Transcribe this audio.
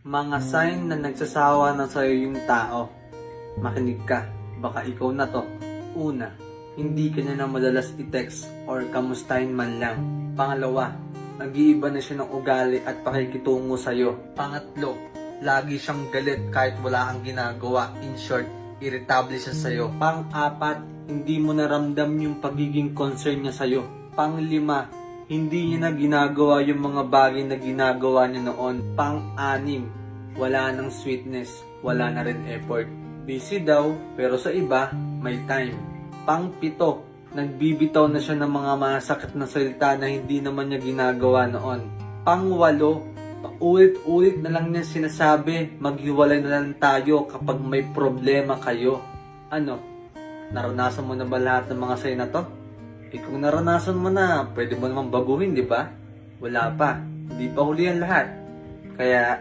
Mga sign na nagsasawa na sa'yo yung tao. Makinig ka, baka ikaw na to. Una, hindi ka niya na madalas i-text or kamustahin man lang. Pangalawa, nag-iiba na siya ng ugali at pakikitungo sa'yo. Pangatlo, lagi siyang galit kahit wala kang ginagawa. In short, irritable siya sa'yo. Pang-apat, hindi mo naramdam yung pagiging concern niya sa'yo. Pang-lima, hindi niya na ginagawa yung mga bagay na ginagawa niya noon. Pang-anim, wala nang sweetness, wala na rin effort. Busy daw, pero sa iba, may time. Pang-pito, nagbibitaw na siya ng mga masakit na salita na hindi naman niya ginagawa noon. Pang-walo, paulit-ulit na lang niya sinasabi, maghiwalay na lang tayo kapag may problema kayo. Ano, naranasan mo na ba lahat ng mga sign na to? Kung naranasan mo na, pwede mo naman baguhin, di ba? Wala pa. Hindi pa huli ang lahat. Kaya,